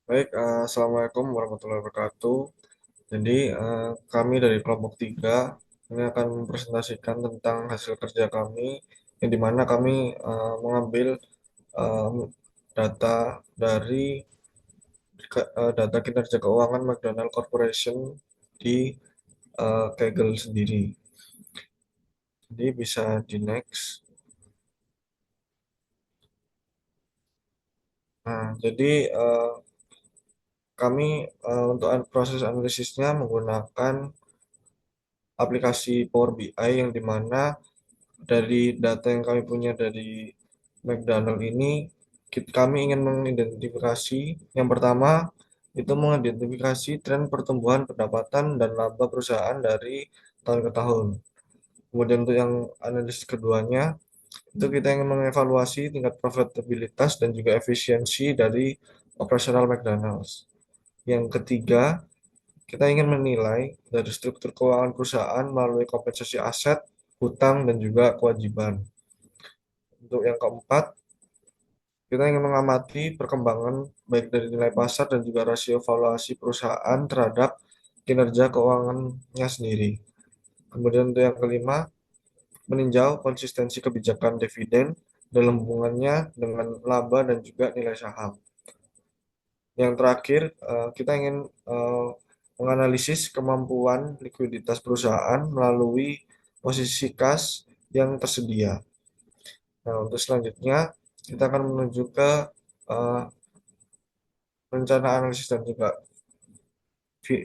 Baik, Assalamualaikum warahmatullahi wabarakatuh. Jadi, kami dari kelompok 3 ini akan mempresentasikan tentang hasil kerja kami, yang dimana kami mengambil eh, data dari data kinerja keuangan McDonald Corporation di Kaggle sendiri. Jadi bisa di next. Nah, jadi kami untuk proses analisisnya menggunakan aplikasi Power BI yang dimana dari data yang kami punya dari McDonald ini, kami ingin mengidentifikasi yang pertama itu mengidentifikasi tren pertumbuhan pendapatan dan laba perusahaan dari tahun ke tahun. Kemudian untuk yang analisis keduanya, itu kita ingin mengevaluasi tingkat profitabilitas dan juga efisiensi dari operasional McDonald's. Yang ketiga, kita ingin menilai dari struktur keuangan perusahaan melalui kompensasi aset, hutang, dan juga kewajiban. Untuk yang keempat, kita ingin mengamati perkembangan baik dari nilai pasar dan juga rasio valuasi perusahaan terhadap kinerja keuangannya sendiri. Kemudian untuk yang kelima, meninjau konsistensi kebijakan dividen dalam hubungannya dengan laba dan juga nilai saham. Yang terakhir, kita ingin eh, menganalisis kemampuan likuiditas perusahaan melalui posisi kas yang tersedia. Nah, untuk selanjutnya, kita akan menuju ke eh, rencana analisis dan juga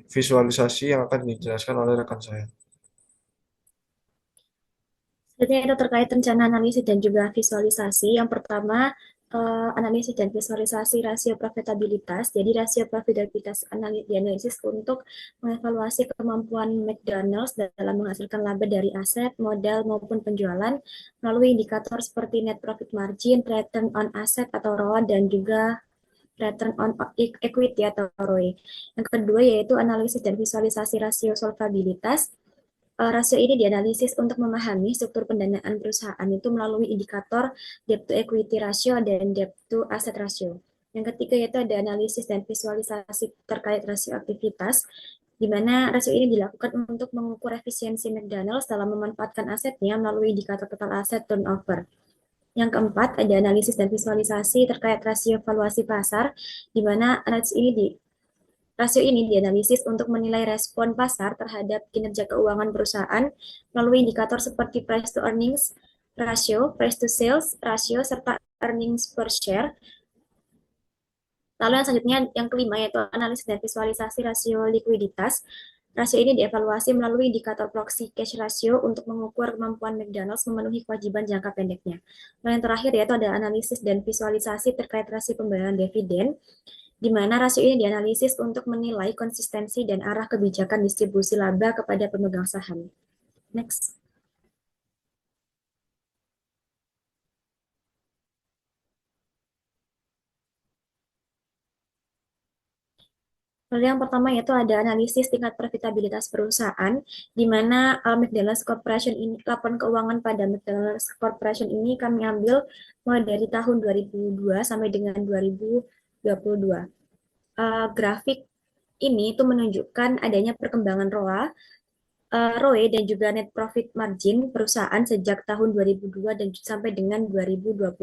visualisasi yang akan dijelaskan oleh rekan saya. Selanjutnya itu terkait rencana analisis dan juga visualisasi. Yang pertama, analisis dan visualisasi rasio profitabilitas. Jadi rasio profitabilitas dianalisis untuk mengevaluasi kemampuan McDonald's dalam menghasilkan laba dari aset, modal maupun penjualan melalui indikator seperti net profit margin, return on asset atau ROA dan juga return on equity atau ROE. Yang kedua yaitu analisis dan visualisasi rasio solvabilitas. Rasio ini dianalisis untuk memahami struktur pendanaan perusahaan itu melalui indikator debt to equity ratio dan debt to asset ratio. Yang ketiga yaitu ada analisis dan visualisasi terkait rasio aktivitas, di mana rasio ini dilakukan untuk mengukur efisiensi McDonald's dalam memanfaatkan asetnya melalui indikator total aset turnover. Yang keempat, ada analisis dan visualisasi terkait rasio valuasi pasar, di mana analisis ini rasio ini dianalisis untuk menilai respon pasar terhadap kinerja keuangan perusahaan melalui indikator seperti price to earnings ratio, price to sales ratio, serta earnings per share. Lalu yang selanjutnya yang kelima yaitu analisis dan visualisasi rasio likuiditas. Rasio ini dievaluasi melalui indikator proxy cash ratio untuk mengukur kemampuan McDonald's memenuhi kewajiban jangka pendeknya. Lalu yang terakhir yaitu ada analisis dan visualisasi terkait rasio pembayaran dividen, di mana rasio ini dianalisis untuk menilai konsistensi dan arah kebijakan distribusi laba kepada pemegang saham. Next. Lalu yang pertama yaitu ada analisis tingkat profitabilitas perusahaan, di mana McDonald's Corporation ini, laporan keuangan pada McDonald's Corporation ini kami ambil mulai dari tahun 2002 sampai dengan 2022. Grafik ini itu menunjukkan adanya perkembangan ROA, ROE dan juga net profit margin perusahaan sejak tahun 2002 dan sampai dengan 2022.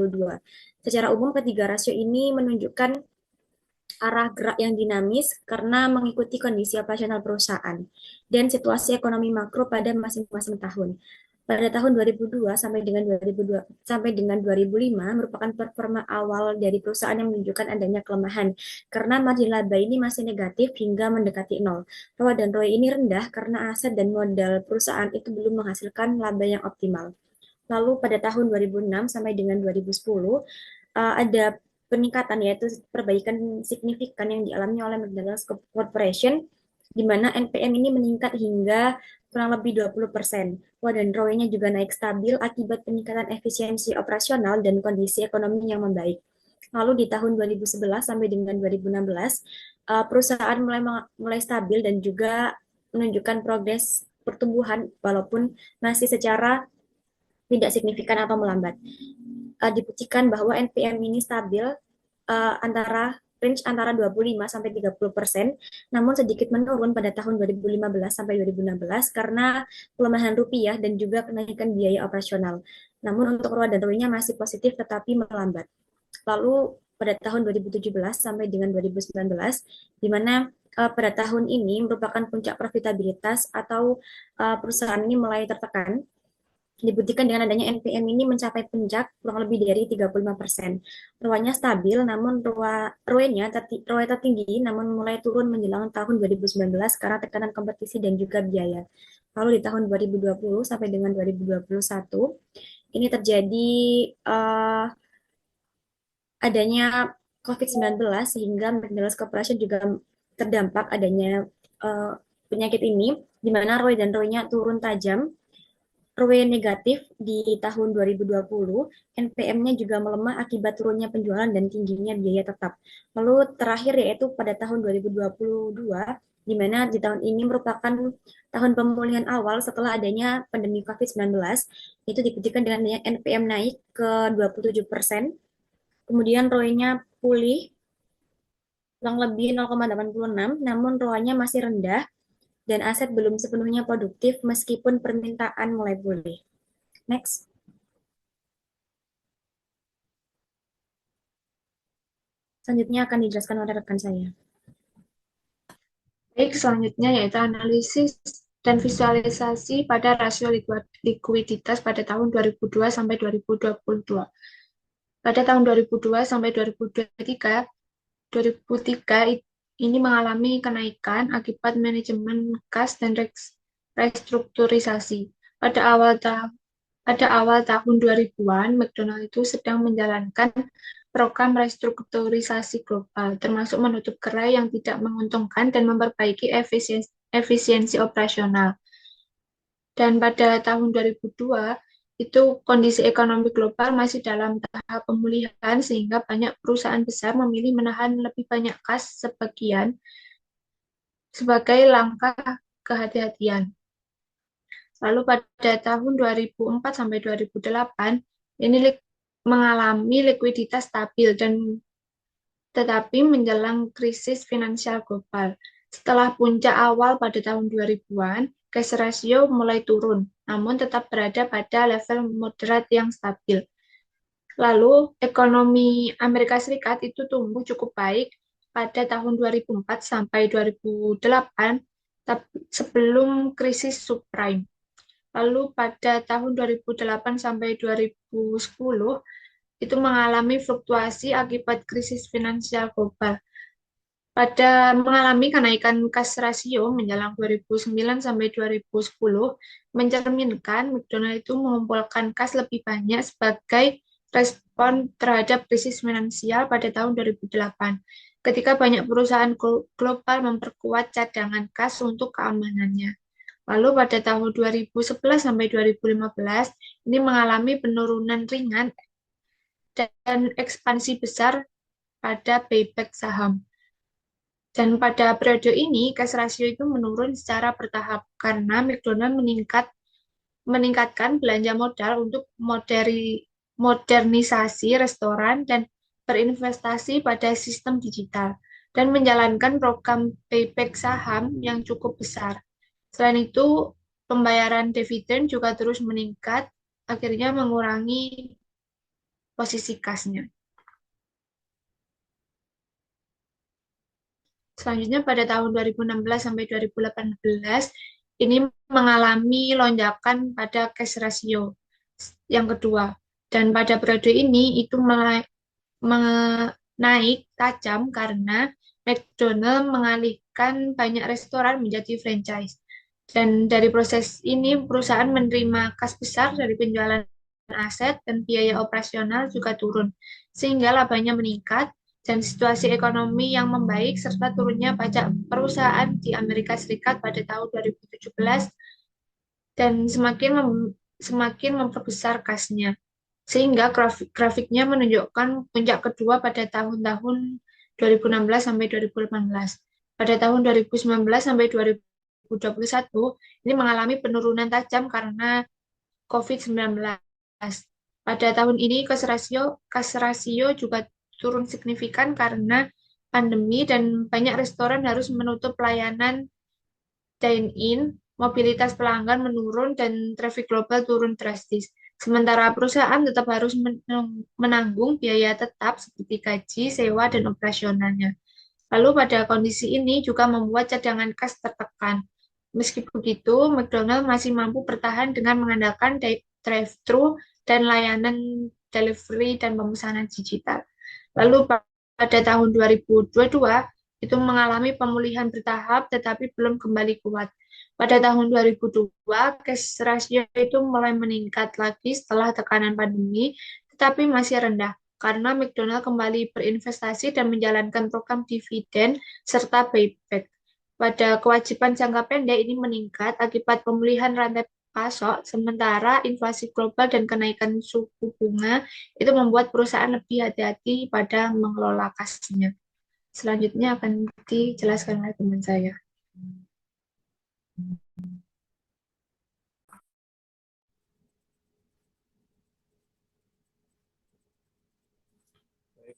Secara umum ketiga rasio ini menunjukkan arah gerak yang dinamis karena mengikuti kondisi operasional perusahaan dan situasi ekonomi makro pada masing-masing tahun. Pada tahun 2002 sampai dengan 2002 sampai dengan 2005 merupakan performa awal dari perusahaan yang menunjukkan adanya kelemahan karena margin laba ini masih negatif hingga mendekati nol. ROA dan ROE ini rendah karena aset dan modal perusahaan itu belum menghasilkan laba yang optimal. Lalu pada tahun 2006 sampai dengan 2010 ada peningkatan yaitu perbaikan signifikan yang dialami oleh McDonald's Corporation di mana NPM ini meningkat hingga kurang lebih 20%. Wah, dan ROE-nya juga naik stabil akibat peningkatan efisiensi operasional dan kondisi ekonomi yang membaik. Lalu di tahun 2011 sampai dengan 2016, perusahaan mulai stabil dan juga menunjukkan progres pertumbuhan walaupun masih secara tidak signifikan atau melambat. Dibuktikan bahwa NPM ini stabil antara range antara 25 sampai 30%, namun sedikit menurun pada tahun 2015 sampai 2016 karena pelemahan rupiah dan juga kenaikan biaya operasional. Namun untuk ROA dan ROE-nya masih positif tetapi melambat. Lalu pada tahun 2017 sampai dengan 2019, di mana pada tahun ini merupakan puncak profitabilitas atau perusahaan ini mulai tertekan, dibuktikan dengan adanya NPM ini mencapai puncak kurang lebih dari 35%. ROA-nya stabil, namun ROE tertinggi, namun mulai turun menjelang tahun 2019 karena tekanan kompetisi dan juga biaya. Lalu di tahun 2020 sampai dengan 2021, ini terjadi uh, adanya COVID-19 sehingga McDonald's Corporation juga terdampak adanya uh, penyakit ini, di mana ROE dan ROE-nya turun tajam. ROE negatif di tahun 2020, NPM-nya juga melemah akibat turunnya penjualan dan tingginya biaya tetap. Lalu terakhir yaitu pada tahun 2022, di mana di tahun ini merupakan tahun pemulihan awal setelah adanya pandemi COVID-19, itu dibuktikan dengan adanya NPM naik ke 27%, kemudian ROE-nya pulih kurang lebih 0,86, namun ROA-nya masih rendah dan aset belum sepenuhnya produktif meskipun permintaan mulai pulih. Next. Selanjutnya akan dijelaskan oleh rekan saya. Baik, selanjutnya yaitu analisis dan visualisasi pada rasio likuiditas pada tahun 2002 sampai 2022. Pada tahun 2002 sampai 2023 ini mengalami kenaikan akibat manajemen kas dan restrukturisasi. Pada awal tahun 2000-an, McDonald itu sedang menjalankan program restrukturisasi global, termasuk menutup gerai yang tidak menguntungkan dan memperbaiki efisiensi operasional. Dan pada tahun 2002, itu kondisi ekonomi global masih dalam tahap pemulihan, sehingga banyak perusahaan besar memilih menahan lebih banyak kas sebagai langkah kehati-hatian. Lalu pada tahun 2004 sampai 2008, ini mengalami likuiditas stabil dan tetapi menjelang krisis finansial global. Setelah puncak awal pada tahun 2000-an, cash ratio mulai turun, namun tetap berada pada level moderat yang stabil. Lalu, ekonomi Amerika Serikat itu tumbuh cukup baik pada tahun 2004 sampai 2008 sebelum krisis subprime. Lalu pada tahun 2008 sampai 2010 itu mengalami fluktuasi akibat krisis finansial global. Pada mengalami kenaikan cash ratio menjelang 2009 sampai 2010 mencerminkan McDonald itu mengumpulkan kas lebih banyak sebagai respon terhadap krisis finansial pada tahun 2008 ketika banyak perusahaan global memperkuat cadangan kas untuk keamanannya. Lalu pada tahun 2011 sampai 2015 ini mengalami penurunan ringan dan ekspansi besar pada buyback saham. Dan pada periode ini, cash ratio itu menurun secara bertahap karena McDonald meningkatkan belanja modal untuk modernisasi restoran dan berinvestasi pada sistem digital dan menjalankan program buyback saham yang cukup besar. Selain itu, pembayaran dividen juga terus meningkat, akhirnya mengurangi posisi kasnya. Selanjutnya pada tahun 2016 sampai 2018 ini mengalami lonjakan pada cash ratio yang kedua. Dan pada periode ini itu naik tajam karena McDonald mengalihkan banyak restoran menjadi franchise. Dan dari proses ini perusahaan menerima kas besar dari penjualan aset dan biaya operasional juga turun, sehingga labanya meningkat dan situasi ekonomi yang membaik serta turunnya pajak perusahaan di Amerika Serikat pada tahun 2017 dan semakin memperbesar kasnya. Sehingga grafiknya menunjukkan puncak kedua pada tahun-tahun 2016 sampai 2018. Pada tahun 2019 sampai 2021 ini mengalami penurunan tajam karena COVID-19. Pada tahun ini cash ratio juga turun signifikan karena pandemi dan banyak restoran harus menutup layanan dine-in, mobilitas pelanggan menurun dan traffic global turun drastis. Sementara perusahaan tetap harus menanggung biaya tetap seperti gaji, sewa, dan operasionalnya. Lalu pada kondisi ini juga membuat cadangan kas tertekan. Meski begitu, McDonald masih mampu bertahan dengan mengandalkan drive-thru dan layanan delivery dan pemesanan digital. Lalu pada tahun 2022 itu mengalami pemulihan bertahap tetapi belum kembali kuat. Pada tahun 2002, cash ratio itu mulai meningkat lagi setelah tekanan pandemi, tetapi masih rendah karena McDonald kembali berinvestasi dan menjalankan program dividen serta buyback. Pada kewajiban jangka pendek ini meningkat akibat pemulihan rantai pasok, sementara inflasi global dan kenaikan suku bunga itu membuat perusahaan lebih hati-hati pada mengelola kasnya. Selanjutnya akan dijelaskan oleh teman saya.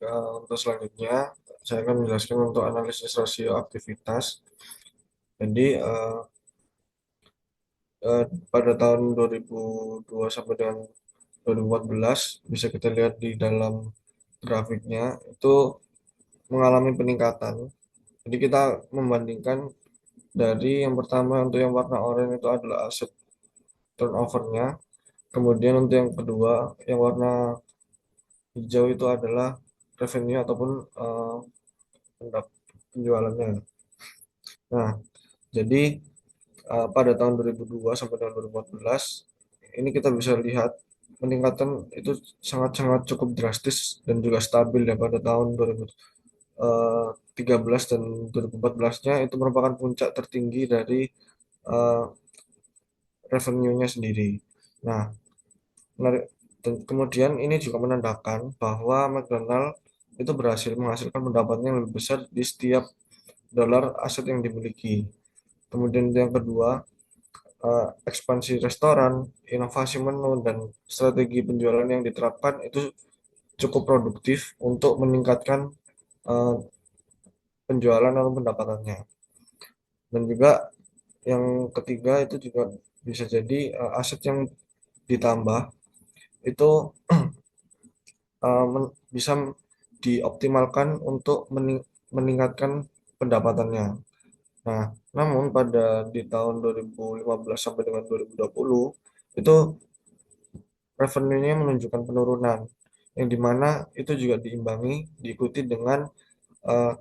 Baik, untuk selanjutnya, saya akan menjelaskan untuk analisis rasio aktivitas. Jadi, eh, pada tahun 2002 sampai dengan 2014, bisa kita lihat di dalam grafiknya, itu mengalami peningkatan. Jadi kita membandingkan dari yang pertama untuk yang warna oranye itu adalah aset turnover-nya, kemudian untuk yang kedua yang warna hijau itu adalah revenue ataupun penjualannya. Nah, jadi pada tahun 2002 sampai tahun 2014 ini kita bisa lihat peningkatan itu sangat-sangat cukup drastis dan juga stabil ya pada tahun 2013 dan 2014-nya itu merupakan puncak tertinggi dari eh, revenue-nya sendiri. Nah, dan kemudian ini juga menandakan bahwa McDonald itu berhasil menghasilkan pendapatan yang lebih besar di setiap dolar aset yang dimiliki. Kemudian yang kedua, ekspansi restoran, inovasi menu, dan strategi penjualan yang diterapkan itu cukup produktif untuk meningkatkan eh, penjualan atau pendapatannya. Dan juga yang ketiga itu juga bisa jadi aset yang ditambah itu bisa dioptimalkan untuk meningkatkan pendapatannya. Nah, namun pada di tahun 2015 sampai dengan 2020 itu revenue-nya menunjukkan penurunan yang dimana itu juga diikuti dengan eh,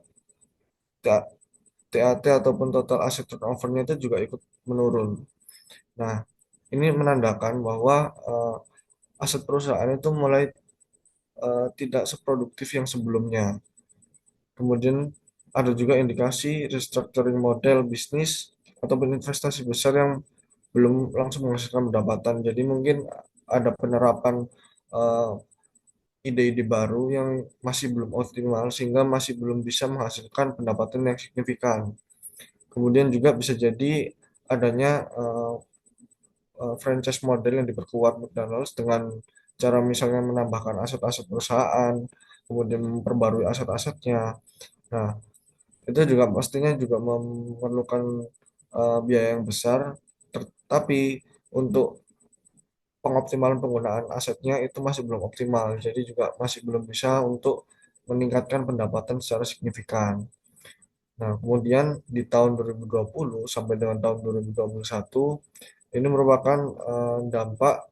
TAT ataupun total asset turnover-nya itu juga ikut menurun. Nah, ini menandakan bahwa aset perusahaan itu mulai tidak seproduktif yang sebelumnya. Kemudian ada juga indikasi restructuring model bisnis ataupun investasi besar yang belum langsung menghasilkan pendapatan. Jadi mungkin ada penerapan eh, ide-ide baru yang masih belum optimal sehingga masih belum bisa menghasilkan pendapatan yang signifikan. Kemudian juga bisa jadi adanya franchise model yang diperkuat McDonald's dengan cara misalnya menambahkan aset-aset perusahaan, kemudian memperbarui aset-asetnya. Nah, itu juga pastinya juga memerlukan biaya yang besar, tapi untuk pengoptimalan penggunaan asetnya itu masih belum optimal, jadi juga masih belum bisa untuk meningkatkan pendapatan secara signifikan. Nah, kemudian di tahun 2020 sampai dengan tahun 2021 ini merupakan dampak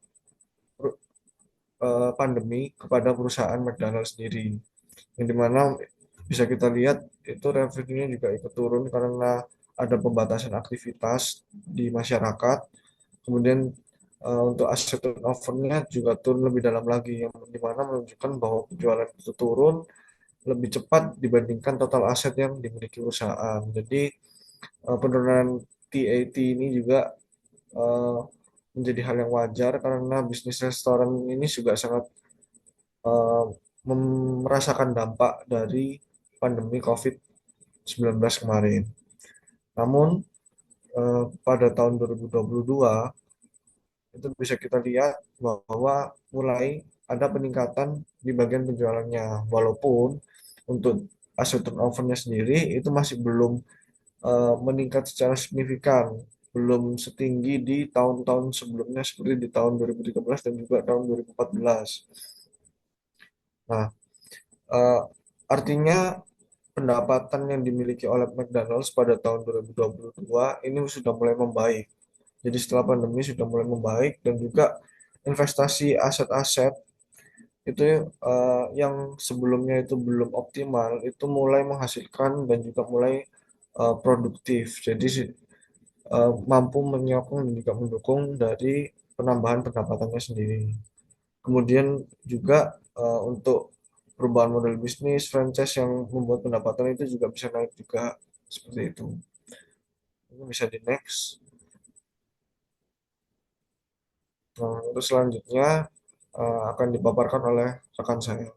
pandemi kepada perusahaan McDonald sendiri, yang dimana bisa kita lihat itu revenue-nya juga ikut turun karena ada pembatasan aktivitas di masyarakat. Kemudian untuk aset turnover-nya juga turun lebih dalam lagi, yang dimana menunjukkan bahwa penjualan itu turun lebih cepat dibandingkan total aset yang dimiliki perusahaan. Jadi penurunan TAT ini juga eh, menjadi hal yang wajar karena bisnis restoran ini juga sangat eh, merasakan dampak dari pandemi COVID-19 kemarin. Namun pada tahun 2022 itu bisa kita lihat bahwa mulai ada peningkatan di bagian penjualannya, walaupun untuk aset turnover-nya sendiri itu masih belum meningkat secara signifikan, belum setinggi di tahun-tahun sebelumnya seperti di tahun 2013 dan juga tahun 2014. Nah, eh, artinya pendapatan yang dimiliki oleh McDonald's pada tahun 2022 ini sudah mulai membaik. Jadi setelah pandemi sudah mulai membaik dan juga investasi aset-aset itu yang sebelumnya itu belum optimal itu mulai menghasilkan dan juga mulai produktif. Jadi mampu menyokong dan juga mendukung dari penambahan pendapatannya sendiri. Kemudian juga untuk perubahan model bisnis franchise yang membuat pendapatan itu juga bisa naik juga seperti itu. Ini bisa di next. Nah, untuk selanjutnya akan dipaparkan oleh rekan saya.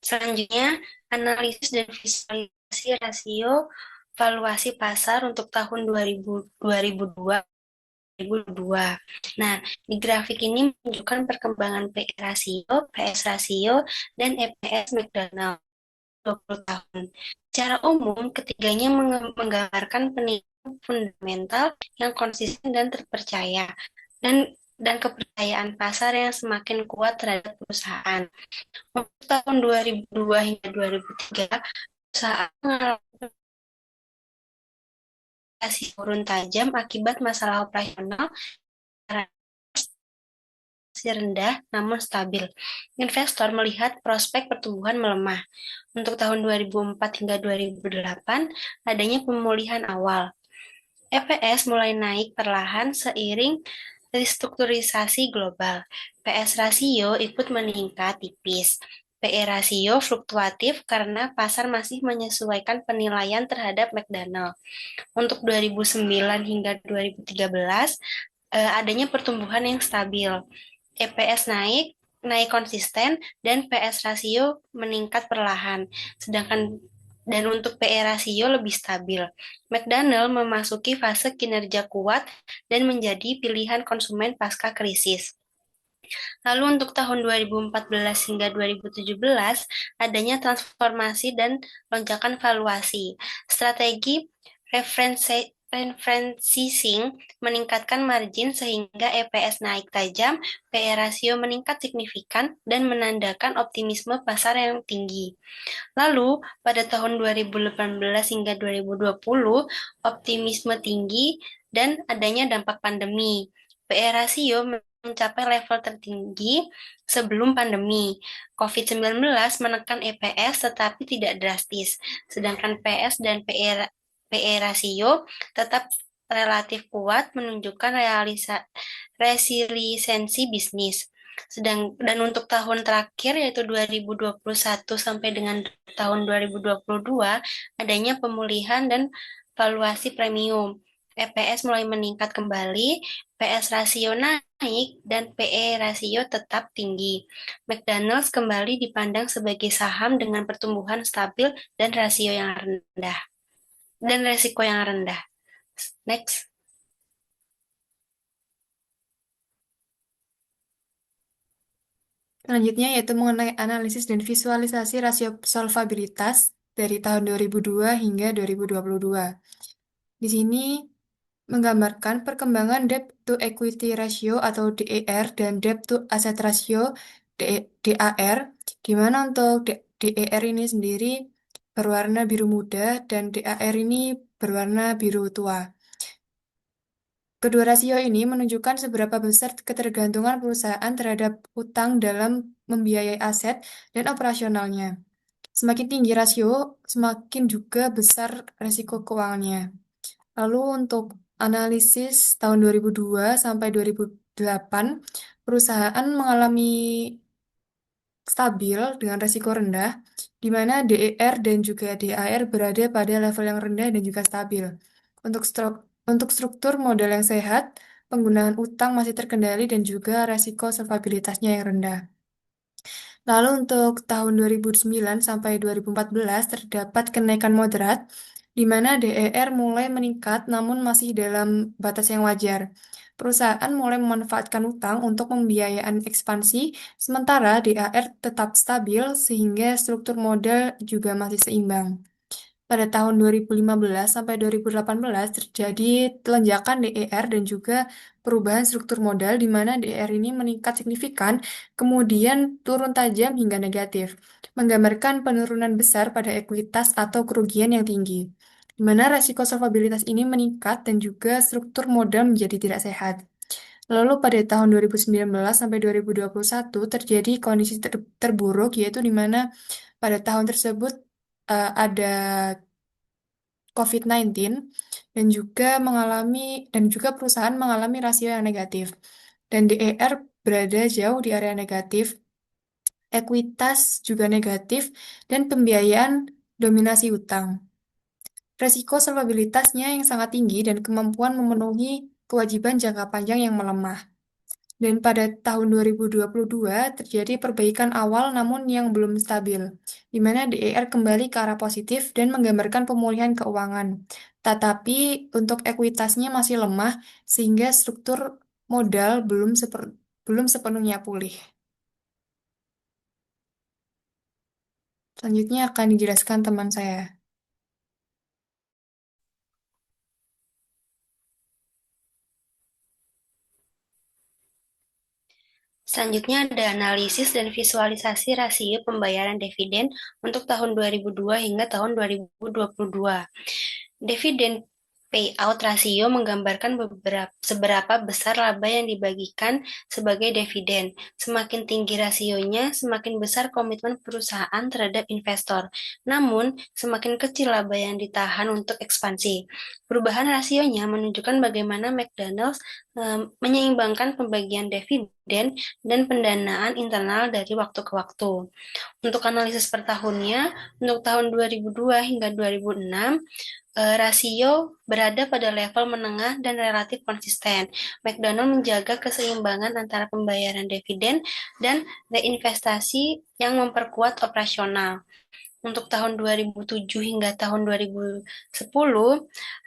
Selanjutnya, analisis dan visualisasi rasio valuasi pasar untuk tahun 2002. Nah, di grafik ini menunjukkan perkembangan PE rasio, PS rasio, dan EPS McDonald 20 tahun. Secara umum, ketiganya menggambarkan penilaian fundamental yang konsisten dan terpercaya, dan kepercayaan pasar yang semakin kuat terhadap perusahaan. Untuk tahun 2002 hingga 2003, perusahaan mengalami turun tajam akibat masalah operasional karena masih rendah namun stabil. Investor melihat prospek pertumbuhan melemah. Untuk tahun 2004 hingga 2008, adanya pemulihan awal. EPS mulai naik perlahan seiring restrukturisasi global. PS rasio ikut meningkat tipis. PE rasio fluktuatif karena pasar masih menyesuaikan penilaian terhadap McDonald. Untuk 2009 hingga 2013, adanya pertumbuhan yang stabil. EPS naik konsisten, dan PS rasio meningkat perlahan. Dan untuk PE rasio lebih stabil. McDonald memasuki fase kinerja kuat dan menjadi pilihan konsumen pasca krisis. Lalu untuk tahun 2014 hingga 2017, adanya transformasi dan lonjakan valuasi. Strategi referencing meningkatkan margin sehingga EPS naik tajam, PE rasio meningkat signifikan, dan menandakan optimisme pasar yang tinggi. Lalu, pada tahun 2018 hingga 2020, optimisme tinggi dan adanya dampak pandemi. PE rasio mencapai level tertinggi sebelum pandemi. COVID-19 menekan EPS tetapi tidak drastis, sedangkan PS dan PE rasio tetap relatif kuat menunjukkan resiliensi bisnis. Dan untuk tahun terakhir yaitu 2021 sampai dengan tahun 2022 adanya pemulihan dan valuasi premium. EPS mulai meningkat kembali, PS rasio naik, dan PE rasio tetap tinggi. McDonald's kembali dipandang sebagai saham dengan pertumbuhan stabil dan rasio yang rendah dan resiko yang rendah. Next. Selanjutnya yaitu mengenai analisis dan visualisasi rasio solvabilitas dari tahun 2002 hingga 2022. Di sini menggambarkan perkembangan debt to equity ratio atau DER dan debt to asset ratio DAR, di mana untuk DER ini sendiri berwarna biru muda dan DAR ini berwarna biru tua. Kedua rasio ini menunjukkan seberapa besar ketergantungan perusahaan terhadap utang dalam membiayai aset dan operasionalnya. Semakin tinggi rasio, semakin juga besar risiko keuangannya. Lalu untuk analisis tahun 2002 sampai 2008, perusahaan mengalami stabil dengan risiko rendah, di mana DER dan juga DAR berada pada level yang rendah dan juga stabil. Untuk struktur modal yang sehat, penggunaan utang masih terkendali dan juga resiko solvabilitasnya yang rendah. Lalu untuk tahun 2009 sampai 2014 terdapat kenaikan moderat, di mana DER mulai meningkat namun masih dalam batas yang wajar. Perusahaan mulai memanfaatkan utang untuk pembiayaan ekspansi, sementara DAR tetap stabil sehingga struktur modal juga masih seimbang. Pada tahun 2015 sampai 2018 terjadi lonjakan DER dan juga perubahan struktur modal di mana DER ini meningkat signifikan, kemudian turun tajam hingga negatif, menggambarkan penurunan besar pada ekuitas atau kerugian yang tinggi, di mana resiko solvabilitas ini meningkat dan juga struktur modal menjadi tidak sehat. Lalu pada tahun 2019 sampai 2021 terjadi kondisi terburuk, yaitu di mana pada tahun tersebut ada COVID-19 dan juga perusahaan mengalami rasio yang negatif. Dan DER berada jauh di area negatif, ekuitas juga negatif, dan pembiayaan dominasi utang. Resiko solvabilitasnya yang sangat tinggi dan kemampuan memenuhi kewajiban jangka panjang yang melemah. Dan pada tahun 2022 terjadi perbaikan awal namun yang belum stabil, di mana DER kembali ke arah positif dan menggambarkan pemulihan keuangan. Tetapi untuk ekuitasnya masih lemah sehingga struktur modal belum sepenuhnya pulih. Selanjutnya akan dijelaskan teman saya. Selanjutnya ada analisis dan visualisasi rasio pembayaran dividen untuk tahun 2002 hingga tahun 2022. Dividen payout rasio menggambarkan seberapa besar laba yang dibagikan sebagai dividen. Semakin tinggi rasionya, semakin besar komitmen perusahaan terhadap investor. Namun, semakin kecil laba yang ditahan untuk ekspansi. Perubahan rasionya menunjukkan bagaimana McDonald's menyeimbangkan pembagian dividen dan pendanaan internal dari waktu ke waktu. Untuk analisis per tahunnya, untuk tahun 2002 hingga 2006, rasio berada pada level menengah dan relatif konsisten. McDonald menjaga keseimbangan antara pembayaran dividen dan reinvestasi yang memperkuat operasional. Untuk tahun 2007 hingga tahun 2010,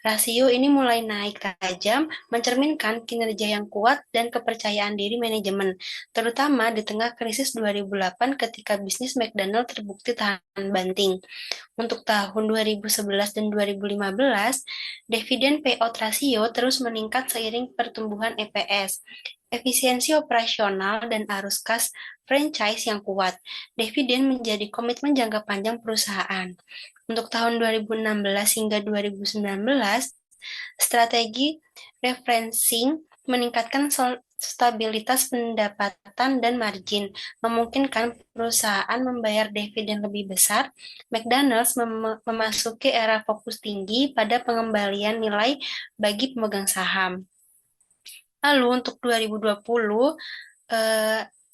rasio ini mulai naik tajam, mencerminkan kinerja yang kuat dan kepercayaan diri manajemen, terutama di tengah krisis 2008 ketika bisnis McDonald terbukti tahan banting. Untuk tahun 2011 dan 2015, dividen payout rasio terus meningkat seiring pertumbuhan EPS, efisiensi operasional, dan arus kas franchise yang kuat. Dividen menjadi komitmen jangka panjang perusahaan. Untuk tahun 2016 hingga 2019, strategi referencing meningkatkan stabilitas pendapatan dan margin, memungkinkan perusahaan membayar dividen lebih besar. McDonald's memasuki era fokus tinggi pada pengembalian nilai bagi pemegang saham. Lalu untuk 2020,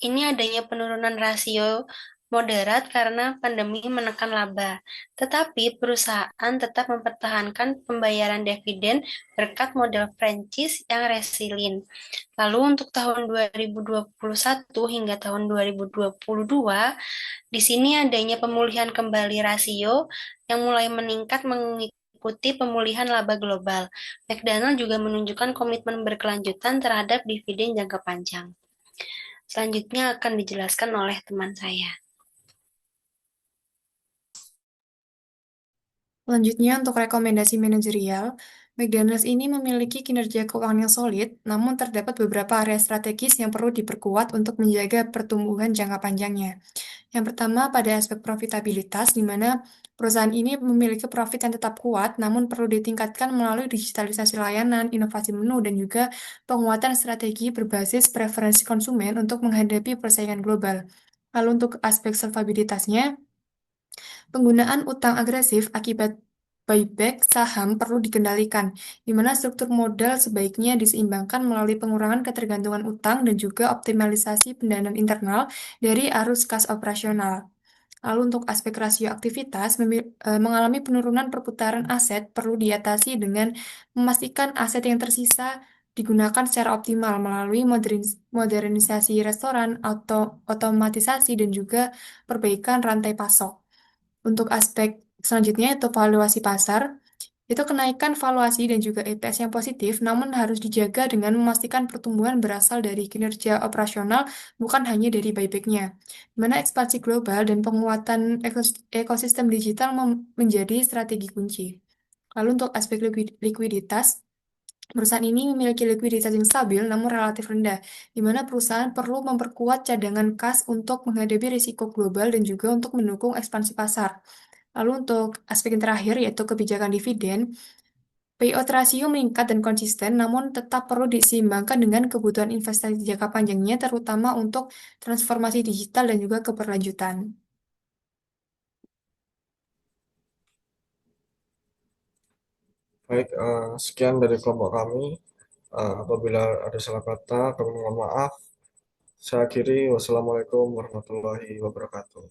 ini adanya penurunan rasio moderat karena pandemi menekan laba. Tetapi perusahaan tetap mempertahankan pembayaran dividen berkat model franchise yang resilient. Lalu untuk tahun 2021 hingga tahun 2022, di sini adanya pemulihan kembali rasio yang mulai meningkat mengikuti pemulihan laba global. McDonald juga menunjukkan komitmen berkelanjutan terhadap dividen jangka panjang. Selanjutnya akan dijelaskan oleh teman saya. Selanjutnya, untuk rekomendasi manajerial, McDonald's ini memiliki kinerja keuangan yang solid, namun terdapat beberapa area strategis yang perlu diperkuat untuk menjaga pertumbuhan jangka panjangnya. Yang pertama, pada aspek profitabilitas, di mana perusahaan ini memiliki profit yang tetap kuat, namun perlu ditingkatkan melalui digitalisasi layanan, inovasi menu, dan juga penguatan strategi berbasis preferensi konsumen untuk menghadapi persaingan global. Lalu untuk aspek solvabilitasnya, penggunaan utang agresif akibat buyback saham perlu dikendalikan, di mana struktur modal sebaiknya diseimbangkan melalui pengurangan ketergantungan utang dan juga optimalisasi pendanaan internal dari arus kas operasional. Lalu untuk aspek rasio aktivitas, mengalami penurunan perputaran aset perlu diatasi dengan memastikan aset yang tersisa digunakan secara optimal melalui modernisasi restoran, otomatisasi, dan juga perbaikan rantai pasok. Untuk aspek selanjutnya itu valuasi pasar, itu kenaikan valuasi dan juga EPS yang positif, namun harus dijaga dengan memastikan pertumbuhan berasal dari kinerja operasional, bukan hanya dari buyback-nya. Di mana ekspansi global dan penguatan ekosistem digital menjadi strategi kunci. Lalu untuk aspek likuiditas, perusahaan ini memiliki likuiditas yang stabil namun relatif rendah, di mana perusahaan perlu memperkuat cadangan kas untuk menghadapi risiko global dan juga untuk mendukung ekspansi pasar. Lalu untuk aspek yang terakhir yaitu kebijakan dividen, payout ratio meningkat dan konsisten, namun tetap perlu diseimbangkan dengan kebutuhan investasi jangka panjangnya, terutama untuk transformasi digital dan juga keberlanjutan. Baik, sekian dari kelompok kami. Apabila ada salah kata, kami mohon maaf. Saya akhiri. Wassalamualaikum warahmatullahi wabarakatuh.